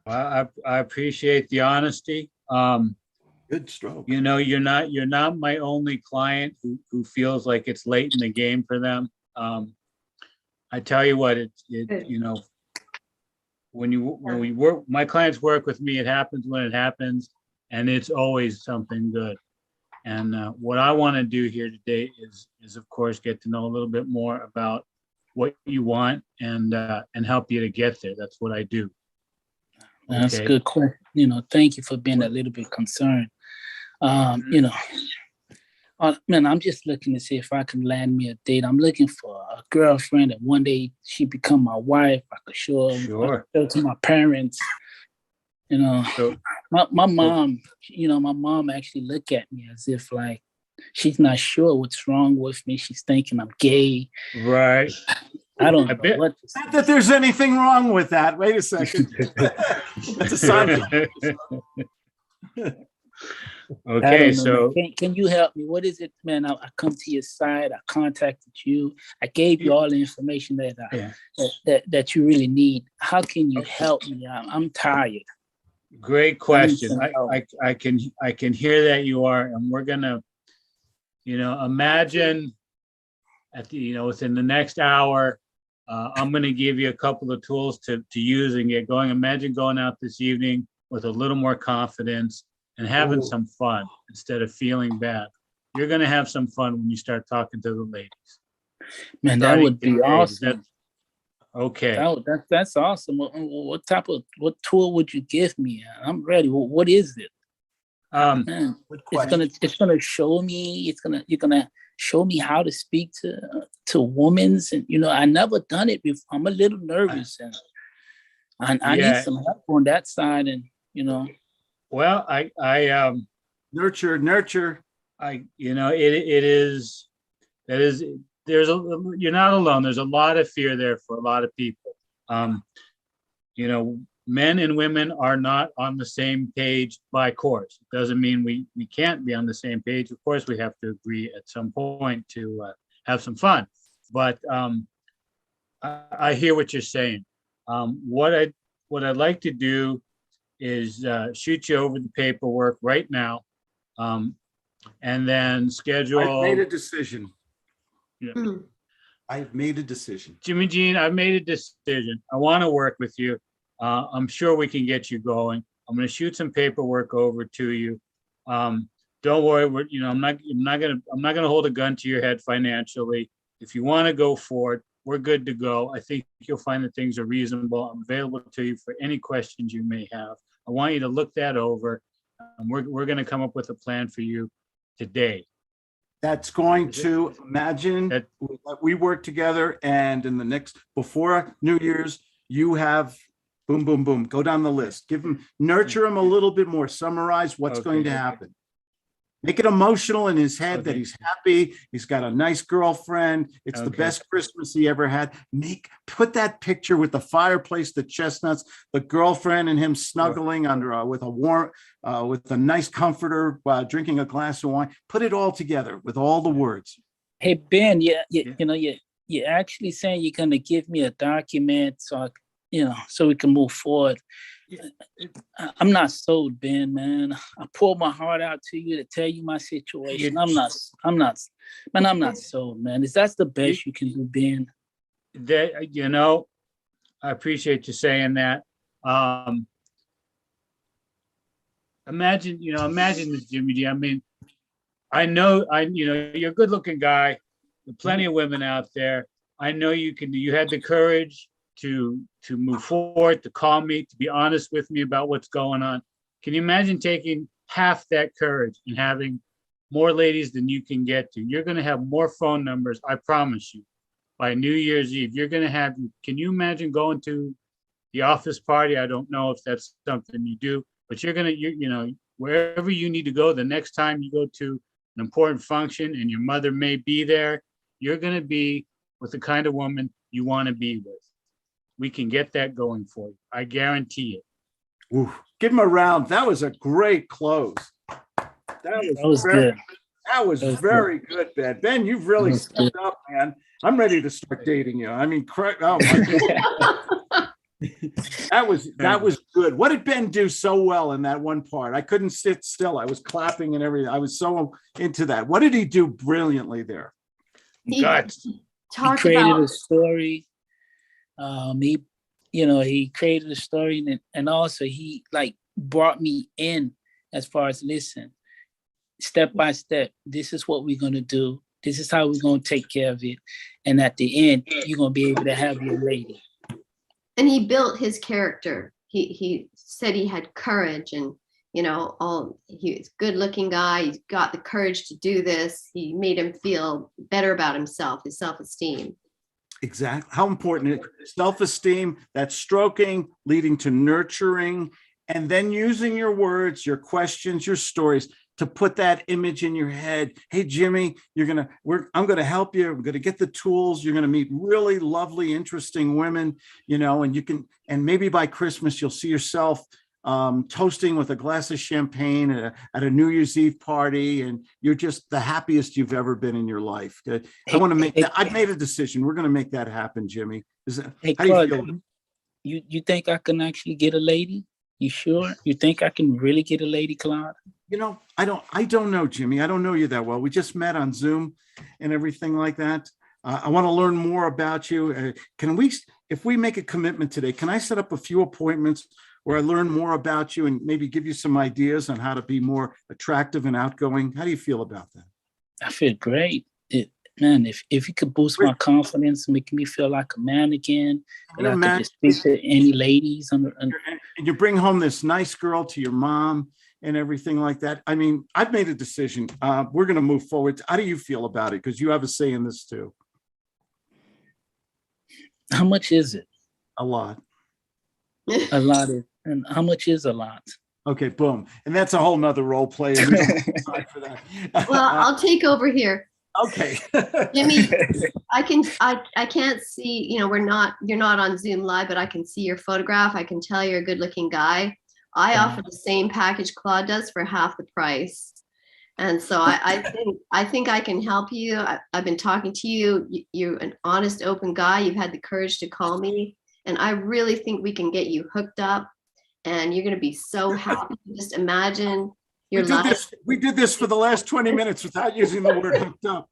Well, I appreciate the honesty. Good stroke. You're not my only client who feels like it's late in the game for them. I tell you what, when we work, my clients work with me, it happens when it happens, and it's always something good. And what I want to do here today is of course get to know a little bit more about what you want and help you to get there. That's what I do. That's a good question. Thank you for being a little bit concerned. Man, I'm just looking to see if I can land me a date. I'm looking for a girlfriend, and one day she become my wife. I could show her to my parents. My mom, my mom actually look at me as if like she's not sure what's wrong with me. She's thinking I'm gay. Right. I don't know what to say. Not that there's anything wrong with that. Wait a second. That's a sign. Okay, so can you help me? What is it, man? I come to your side. I contacted you. I gave you all the information that you really need. How can you help me? I'm tired. Great question. I can hear that you are, and we're gonna, imagine within the next hour, I'm gonna give you a couple of tools to use and get going. Imagine going out this evening with a little more confidence and having some fun instead of feeling bad. You're gonna have some fun when you start talking to the ladies. Man, that would be awesome. Okay. That's awesome. What tool would you give me? I'm ready. What is it? Man, it's gonna show me. You're gonna show me how to speak to women, and I never done it before. I'm a little nervous, and I need some help on that side, and Well, I nurture. You're not alone. There's a lot of fear there for a lot of people. Men and women are not on the same page by course. It doesn't mean we can't be on the same page. Of course, we have to agree at some point to have some fun. But I hear what you're saying. What I'd like to do is shoot you over the paperwork right now, and then schedule. I've made a decision. Yeah. I've made a decision. Jimmy Jean, I've made a decision. I want to work with you. I'm sure we can get you going. I'm going to shoot some paperwork over to you. Don't worry, I'm not gonna hold a gun to your head financially. If you want to go for it, we're good to go. I think you'll find that things are reasonable. I'm available to you for any questions you may have. I want you to look that over. We're going to come up with a plan for you today. That's going to imagine that we work together, and in the next, before New Year's, you have boom, boom, boom, go down the list. Nurture him a little bit more, summarize what's going to happen. Make it emotional in his head that he's happy. He's got a nice girlfriend. It's the best Christmas he ever had. Put that picture with the fireplace, the chestnuts, the girlfriend and him snuggling under with a nice comforter while drinking a glass of wine. Put it all together with all the words. Hey, Ben, you're actually saying you're going to give me a document so we can move forward. I'm not sold, Ben, man. I poured my heart out to you to tell you my situation. I'm not sold, man. Is that the best you can do, Ben? I appreciate you saying that. Imagine this, Jimmy D. I mean, I know you're a good looking guy. There are plenty of women out there. I know you had the courage to move forward, to call me, to be honest with me about what's going on. Can you imagine taking half that courage and having more ladies than you can get to? You're going to have more phone numbers, I promise you, by New Year's Eve. You're going to have, can you imagine going to the office party? I don't know if that's something you do, but you're going to, wherever you need to go, the next time you go to an important function and your mother may be there, you're going to be with the kind of woman you want to be with. We can get that going for you. I guarantee it. Ooh, give him a round. That was a great close. That was good. That was very good, Ben. Ben, you've really stepped up, man. I'm ready to start dating you. I mean, oh my God. That was good. What did Ben do so well in that one part? I couldn't sit still. I was clapping and everything. I was so into that. What did he do brilliantly there? He created a story. He created a story, and also he brought me in as far as listen, step by step. This is what we're gonna do. This is how we're gonna take care of it, and at the end, you're gonna be able to have your lady. And he built his character. He said he had courage, and he's a good-looking guy. He's got the courage to do this. He made him feel better about himself, his self-esteem. Exactly. How important self-esteem, that stroking leading to nurturing, and then using your words, your questions, your stories to put that image in your head. Hey, Jimmy, I'm going to help you. We're going to get the tools. You're going to meet really lovely, interesting women, and maybe by Christmas, you'll see yourself toasting with a glass of champagne at a New Year's Eve party, and you're just the happiest you've ever been in your life. I want to make that. I've made a decision. We're going to make that happen, Jimmy. Hey, Claude, you think I can actually get a lady? You sure? You think I can really get a lady, Claude? I don't know, Jimmy. I don't know you that well. We just met on Zoom and everything like that. I want to learn more about you. If we make a commitment today, can I set up a few appointments where I learn more about you and maybe give you some ideas on how to be more attractive and outgoing? How do you feel about that? I feel great. Man, if you could boost my confidence and make me feel like a man again, and I could just speak to any ladies. And you bring home this nice girl to your mom and everything like that. I mean, I've made a decision. We're going to move forward. How do you feel about it? Because you have a say in this too. How much is it? A lot. A lot. And how much is a lot? Okay, boom. And that's a whole nother role play. We don't have time for that. Well, I'll take over here. Okay. Jimmy, I can't see, you're not on Zoom Live, but I can see your photograph. I can tell you're a good looking guy. I offer the same package Claude does for half the price. And so I think I can help you. I've been talking to you. You're an honest, open guy. You've had the courage to call me. And I really think we can get you hooked up, and you're going to be so happy. Just imagine your life. We did this for the last 20 minutes without using the word hooked up.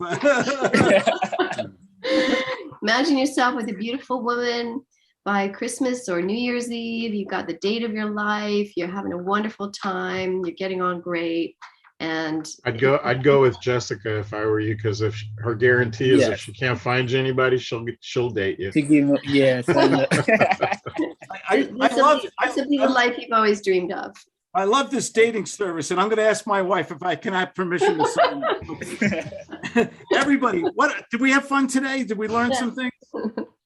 Imagine yourself with a beautiful woman by Christmas or New Year's Eve, you've got the date of your life, you're having a wonderful time, you're getting on great. And I'd go with Jessica if I were you, because if her guarantee is if she can't find you anybody, she'll date you. To give him, yes. this will be the life you've always dreamed of. I love this dating service, and I'm going to ask my wife if I can have permission to sign up. Everybody, what did we have fun today? Did we learn some things?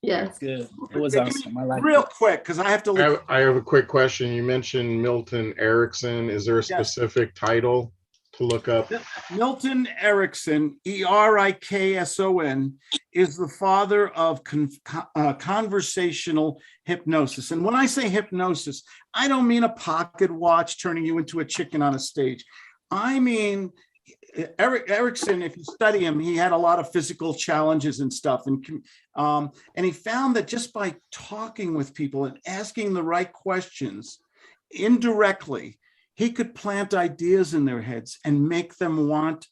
Yes. Good. It was awesome. I like real quick, because I have to look. I have a quick question. You mentioned Milton Erickson. Is there a specific title to look up? Milton Erickson, Erikson, is the father of conversational hypnosis. And when I say hypnosis, I don't mean a pocket watch turning you into a chicken on a stage. I mean, Erickson, if you study him, he had a lot of physical challenges and stuff. And he found that just by talking with people and asking the right questions indirectly, he could plant ideas in their heads and make them want,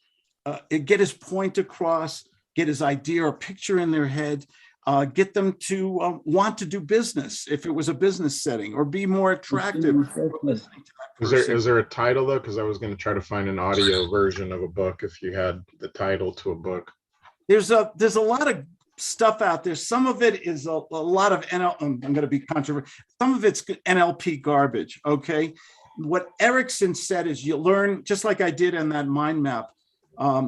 get his point across, get his idea or picture in their head, get them to want to do business if it was a business setting, or be more attractive. Is there a title though? Because I was going to try to find an audio version of a book if you had the title to a book. There's a lot of stuff out there. Some of it is a lot of I'm going to be controversial. Some of it's NLP garbage. Okay. What Erickson said is you learn, just like I did in that mind map,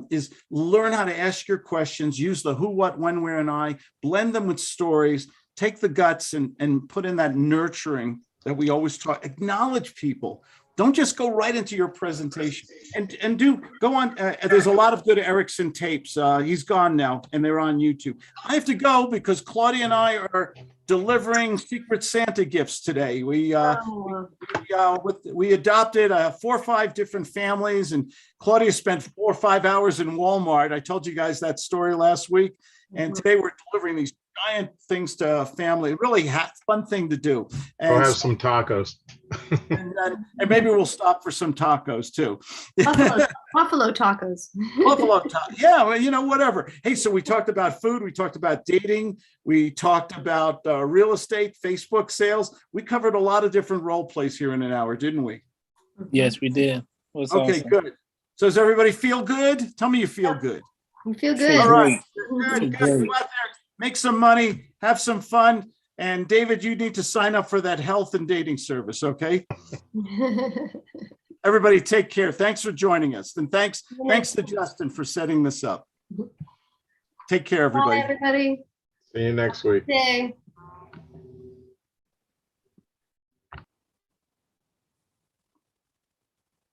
is learn how to ask your questions, use the who, what, when, where, and I, blend them with stories, take the guts and put in that nurturing that we always talk, acknowledge people. Don't just go right into your presentation and go on. There's a lot of good Erickson tapes. He's gone now and they're on YouTube. I have to go because Claudia and I are delivering Secret Santa gifts today. We adopted 4 or 5 different families, and Claudia spent 4 or 5 hours in Walmart. I told you guys that story last week. And today we're delivering these giant things to a family. Really fun thing to do. And I'll have some tacos. and maybe we'll stop for some tacos too. Buffalo tacos. Buffalo tacos. Yeah, well, whatever. Hey, so we talked about food. We talked about dating. We talked about real estate, Facebook sales. We covered a lot of different role plays here in an hour, didn't we? Yes, we did. Okay, awesome. Good. So does everybody feel good? Tell me you feel good. You feel good. All right. Good. Go out there, make some money, have some fun. And David, you need to sign up for that health and dating service, okay? Everybody take care. Thanks for joining us. And thanks to Justin for setting this up. Take care, everybody. Bye, everybody. See you next week. Okay.